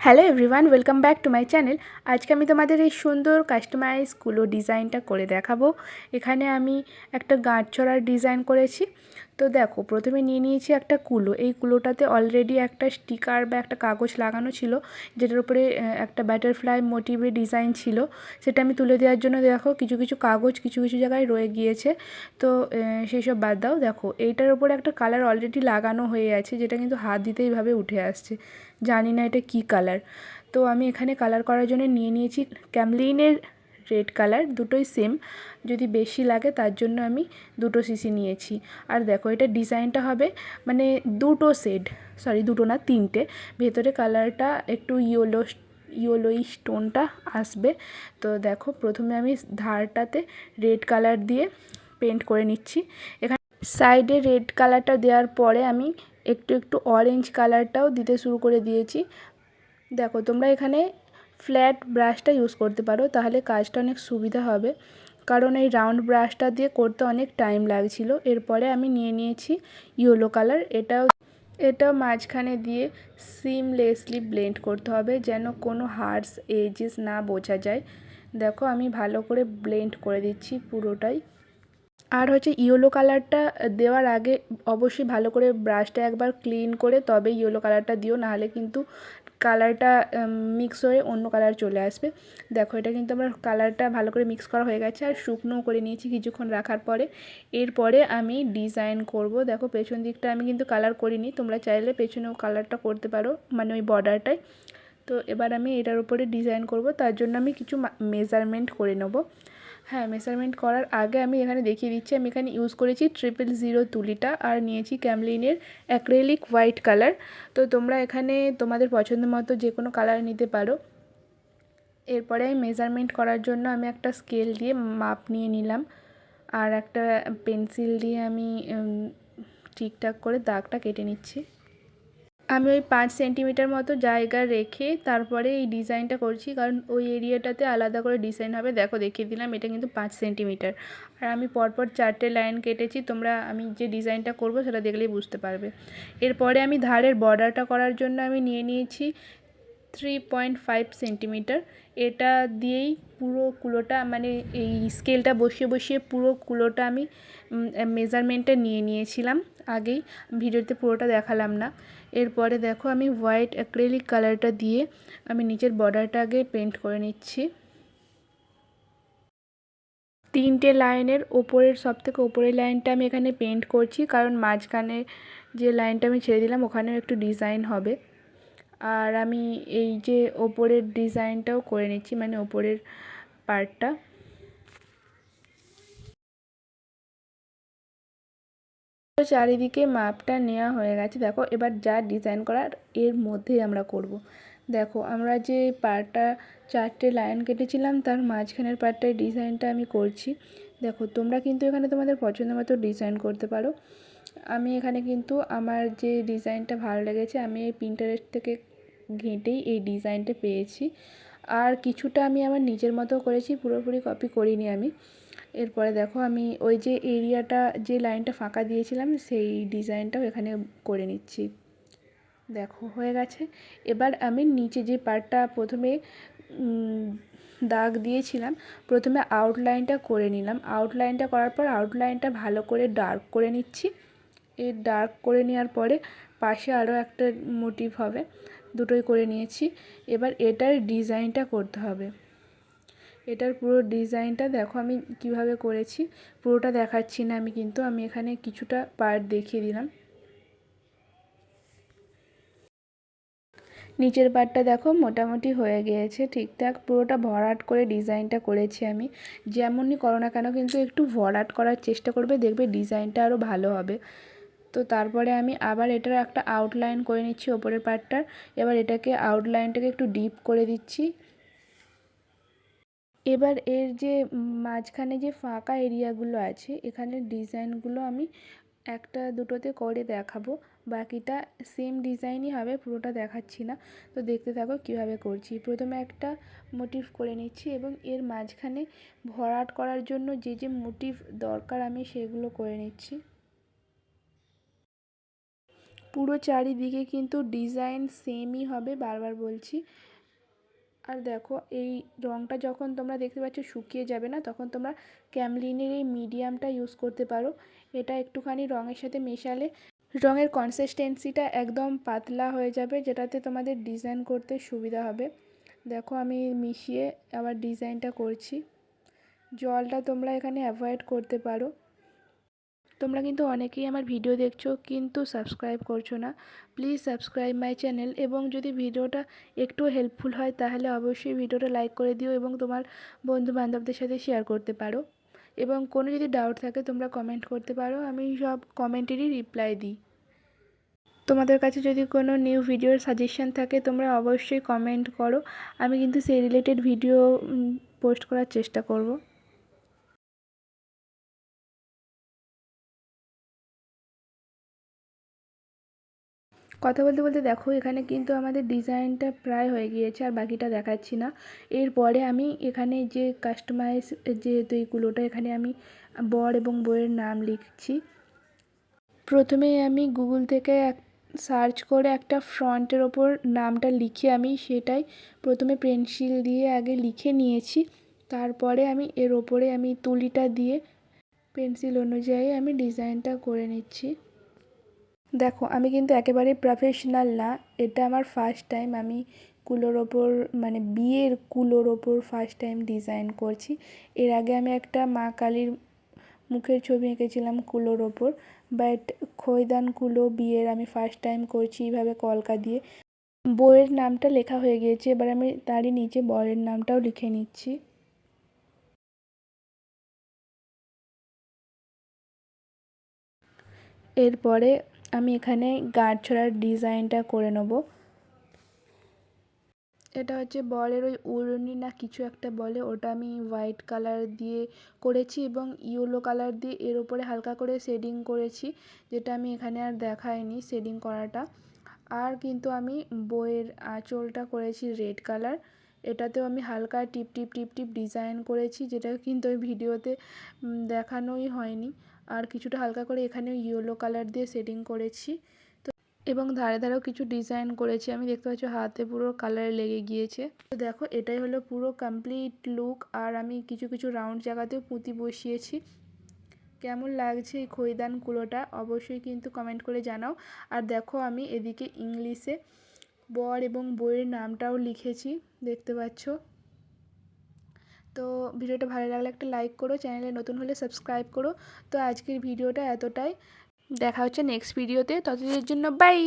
Hello everyone, welcome back to my channel. আজকে আমি তোমাদের এই সুন্দর কাস্টমাইজ কুলো ডিজাইনটা করে দেখাবো। এখানে আমি একটা গাঁটছড়ার ডিজাইন করেছি। তো দেখো, প্রথমে নিয়ে নিয়েছি একটা কুলো। এই কুলোটাতে অলরেডি একটা স্টিকার বা একটা কাগজ লাগানো ছিল, যেটার উপরে একটা বাটারফ্লাই মোটিভের ডিজাইন ছিল। সেটা আমি তুলে দেওয়ার জন্য দেখো কিছু কিছু কাগজ কিছু কিছু জায়গায় রয়ে গিয়েছে। তো সেই সব বাদ দাও। দেখো, এইটার উপরে একটা কালার অলরেডি লাগানো হয়ে আছে, যেটা কিন্তু হাত দিতে এইভাবে উঠে আসছে। জানি না এটা কী কালার। তো আমি এখানে কালার করার জন্য নিয়ে নিয়েছি ক্যামলিনের রেড কালার, দুটোই সেম। যদি বেশি লাগে তার জন্য আমি দুটো সিসি নিয়েছি। আর দেখো, এটা ডিজাইনটা হবে মানে দুটো শেড, সরি দুটো না তিনটে। ভেতরে কালারটা একটু ইয়েলোই স্টোনটা আসবে। তো দেখো, প্রথমে আমি ধারটাতে রেড কালার দিয়ে পেন্ট করে নিচ্ছি। এখানে সাইডে রেড কালারটা দেওয়ার পরে আমি একটু একটু অরেঞ্জ কালারটাও দিতে শুরু করে দিয়েছি। দেখো, তোমরা এখানে ফ্ল্যাট ব্রাশটা ইউজ করতে পারো, তাহলে কাজটা অনেক সুবিধা হবে, কারণ এই রাউন্ড ব্রাশটা দিয়ে করতে অনেক টাইম লাগছিল। এরপরে আমি নিয়ে নিয়েছি ইয়েলো কালার। এটাও মাঝখানে দিয়ে সিমলেসলি ব্লেন্ড করতে হবে, যেন কোনো হার্শ এজেস না বোঝা যায়। দেখো, আমি ভালো করে ব্লেন্ড করে দিচ্ছি পুরোটাই। আর হচ্ছে ইয়েলো কালারটা দেওয়ার আগে অবশ্যই ভালো করে ব্রাশটা একবার ক্লিন করে তবে ইয়েলো কালারটা দিও, নাহলে কিন্তু কালারটা মিক্স হয়ে অন্য কালার চলে আসবে। দেখো, এটা কিন্তু আমার কালারটা ভালো করে মিক্স করা হয়ে গেছে, আর শুকনোও করে নিয়েছি কিছুক্ষণ রাখার পরে। এরপরে আমি ডিজাইন করব। দেখো, পেছন দিকটা আমি কিন্তু কালার করিনি, তোমরা চাইলে পেছনেও কালারটা করতে পারো, মানে ওই বর্ডারটায়। তো এবার আমি এটার উপরে ডিজাইন করব, তার জন্য আমি কিছু মেজারমেন্ট করে নেব। হ্যাঁ, মেজারমেন্ট করার আগে আমি এখানে দেখিয়ে দিচ্ছি। আমি এখানে ইউজ করেছি 000 তুলিটা, আর নিয়েছি ক্যামলিনের অ্যাক্রেলিক হোয়াইট কালার। তো তোমরা এখানে তোমাদের পছন্দ মতো যে কোনো কালার নিতে পারো। এরপরে আমি মেজারমেন্ট করার জন্য আমি একটা স্কেল দিয়ে মাপ নিয়ে নিলাম, আর একটা পেন্সিল দিয়ে আমি ঠিকঠাক করে দাগটা কেটে নিচ্ছি। আমি ওই 5 সেন্টিমিটার মতো জায়গা রেখে তারপরে এই ডিজাইনটা করছি, কারণ ওই এরিয়াটাতে আলাদা করে ডিজাইন হবে। দেখো, দেখিয়ে দিলাম, এটা কিন্তু 5 সেন্টিমিটার। আর আমি পরপর 4টে লাইন কেটেছি, তোমরা আমি যে ডিজাইনটা করব সেটা দেখলেই বুঝতে পারবে। এরপরে আমি ধারের বর্ডারটা করার জন্য আমি নিয়ে নিয়েছি 3.5 সেন্টিমিটার। এটা দিয়েই পুরো কুলোটা, মানে এই স্কেলটা বসিয়ে বসিয়ে পুরো কুলোটা আমি মেজারমেন্টটা নিয়ে নিয়েছিলাম আগেই, ভিডিওতে পুরোটা দেখালাম না। এরপরে দেখো, আমি হোয়াইট অ্যাক্রেলিক কালারটা দিয়ে আমি নিচের বর্ডারটা আগে পেন্ট করে নিচ্ছি। 3টে লাইনের ওপরের সবথেকে ওপরের লাইনটা আমি এখানে পেন্ট করছি, কারণ মাঝখানে যে লাইনটা আমি ছেড়ে দিলাম ওখানেও একটু ডিজাইন হবে। আর আমি এই যে ওপরের ডিজাইনটাও করে নিচ্ছি, মানে ওপরের পার্টটা। তো চারিদিকে মাপটা নেওয়া হয়ে গেছে। দেখো, এবার যা ডিজাইন করার এর মধ্যেই আমরা করব। দেখো, আমরা যে পার্টটা 4টে লাইন কেটেছিলাম তার মাঝখানের পার্টটায় ডিজাইনটা আমি করছি। দেখো, তোমরা কিন্তু এখানে তোমাদের পছন্দ মতো ডিজাইন করতে পারো। আমি এখানে কিন্তু আমার যে ডিজাইনটা ভালো লেগেছে, আমি এই পিন্টারেস্ট থেকে ঘেঁটেই এই ডিজাইনটা পেয়েছি। আর কিছুটা আমি আমার নিজের মতো করেছি, পুরোপুরি কপি করিনি আমি। এরপরে দেখো, আমি ওই যে এরিয়াটা যে লাইনটা ফাঁকা দিয়েছিলাম সেই ডিজাইনটাও এখানে করে নিচ্ছি। দেখো, হয়ে গেছে। এবার আমি নিচে যে পার্টটা প্রথমে দাগ দিয়েছিলাম, প্রথমে আউটলাইনটা করে নিলাম। আউটলাইনটা করার পর আউটলাইনটা ভালো করে ডার্ক করে নিচ্ছি। এই ডার্ক করে নেওয়ার পরে পাশে আরও একটা মোটিভ হবে, দুটোই করে নিয়েছি। এবার এটার ডিজাইনটা করতে হবে। এটার পুরো ডিজাইনটা দেখো আমি কিভাবে করেছি, পুরোটা দেখাচ্ছি না আমি, কিন্তু আমি এখানে কিছুটা পার্ট দেখিয়ে দিলাম। নিচের পার্টটা দেখো মোটামুটি হয়ে গিয়েছে ঠিকঠাক, পুরোটা ভরাট করে ডিজাইনটা করেছি আমি। যেমনই করো না কেন কিন্তু একটু ভরাট করার চেষ্টা করবে, দেখবে ডিজাইনটা আরও ভালো হবে। তো তারপরে আমি আবার এটার একটা আউটলাইন করে নিচ্ছি ওপরের পার্টটার। এবার এটাকে আউটলাইনটাকে একটু ডিপ করে দিচ্ছি। এবার এর যে মাঝখানে যে ফাঁকা এরিয়াগুলো আছে, এখানে ডিজাইনগুলো আমি একটা দুটোতে করে দেখাবো, বাকিটা সেম ডিজাইনই হবে, পুরোটা দেখাচ্ছি না। তো দেখতে থাকো কিভাবে করছি। প্রথমে একটা মোটিভ করে নিচ্ছি এবং এর মাঝখানে ভরাট করার জন্য যে যে মোটিভ দরকার আমি সেগুলো করে নিচ্ছি। পুরো চারিদিকে কিন্তু ডিজাইন সেমই হবে, বারবার বলছি। আর দেখো এই রঙটা যখন তোমরা দেখতে পাচ্ছ শুকিয়ে যাবে না, তখন তোমরা ক্যামলিনের এই মিডিয়ামটা ইউজ করতে পারো। এটা একটুখানি রঙের সাথে মেশালে রঙের কনসিস্টেন্সিটা একদম পাতলা হয়ে যাবে, যেটাতে তোমাদের ডিজাইন করতে সুবিধা হবে। দেখো আমি মিশিয়ে আবার ডিজাইনটা করছি। জলটা তোমরা এখানে অ্যাভয়েড করতে পারো। তোমরা কিন্তু অনেকেই আমার ভিডিও দেখছো কিন্তু সাবস্ক্রাইব করছো না। প্লিজ সাবস্ক্রাইব মাই চ্যানেল, এবং যদি ভিডিওটা একটু হেল্পফুল হয় তাহলে অবশ্যই ভিডিওটা লাইক করে দিও এবং তোমার বন্ধু বান্ধবদের সাথে শেয়ার করতে পারো। এবং কোনো যদি ডাউট থাকে তোমরা কমেন্ট করতে পারো, আমি সব কমেন্টেরই রিপ্লাই দিই। তোমাদের কাছে যদি কোনো নিউ ভিডিওর সাজেশন থাকে তোমরা অবশ্যই কমেন্ট করো, আমি কিন্তু সেই রিলেটেড ভিডিও পোস্ট করার চেষ্টা করব। কথা বলতে বলতে দেখো এখানে কিন্তু আমাদের ডিজাইনটা প্রায় হয়ে গিয়েছে, আর বাকিটা দেখাচ্ছি না। এরপরে আমি এখানে যে কাস্টমাইজ যেহেতু এইগুলোটা এখানে আমি বর এবং বইয়ের নাম লিখছি। প্রথমেই আমি গুগল থেকে সার্চ করে একটা ফ্রন্টের ওপর নামটা লিখে আমি সেটাই প্রথমে পেন্সিল দিয়ে আগে লিখে নিয়েছি। তারপরে আমি এর ওপরে আমি তুলিটা দিয়ে পেন্সিল অনুযায়ী আমি ডিজাইনটা করে নিচ্ছি। দেখো আমি কিন্তু একেবারে প্রফেশনাল না, এটা আমার ফার্স্ট টাইম আমি কুলোর ওপর মানে বিয়ের কুলোর ওপর ফার্স্ট টাইম ডিজাইন করছি। এর আগে আমি একটা মা কালীর মুখের ছবি এঁকেছিলাম কুলোর ওপর, বাট খৈদান কুলো বিয়ের আমি ফার্স্ট টাইম করছি এইভাবে কলকা দিয়ে। বইয়ের নামটা লেখা হয়ে গিয়েছে, এবার আমি তারই নিচে বরের নামটাও লিখে নিচ্ছি। এরপরে আমি এখানে গাঁটছড়ার ডিজাইনটা করে নেব। এটা হচ্ছে বরের ওই ওড়নি না কিছু একটা বলে, ওটা আমি হোয়াইট কালার দিয়ে করেছি এবং ইয়েলো কালার দিয়ে এর ওপরে হালকা করে শেডিং করেছি, যেটা আমি এখানে আর দেখাইনি শেডিং করাটা। আর কিন্তু আমি বইয়ের আঁচলটা করেছি রেড কালার, এটাতেও আমি হালকা টিপ টিপ টিপ টিপ ডিজাইন করেছি, যেটা কিন্তু ওই ভিডিওতে দেখানোই হয়নি। আর কিছুটা হালকা করে এখানেও ইয়েলো কালার দিয়ে শেডিং করেছি এবং ধারে ধারেও কিছু ডিজাইন করেছি। আমি দেখতে পাচ্ছি হাতে পুরো কালার লেগে গিয়েছে। তো দেখো এটাই হলো পুরো কমপ্লিট লুক, আর আমি কিছু কিছু রাউন্ড জায়গাতেও পুঁতি বসিয়েছি। কেমন লাগছে এই খৈদান কুলোটা অবশ্যই কিন্তু কমেন্ট করে জানাও। আর দেখো আমি এদিকে ইংলিশে বর এবং বইয়ের নামটাও লিখেছি, দেখতে পাচ্ছ। তো ভিডিওটা ভালো লাগলে একটা লাইক করো, চ্যানেলে নতুন হলে সাবস্ক্রাইব করো। তো আজকের ভিডিওটা এতটাই, দেখা হচ্ছে নেক্সট ভিডিওতে, ততদিনের জন্য বাই।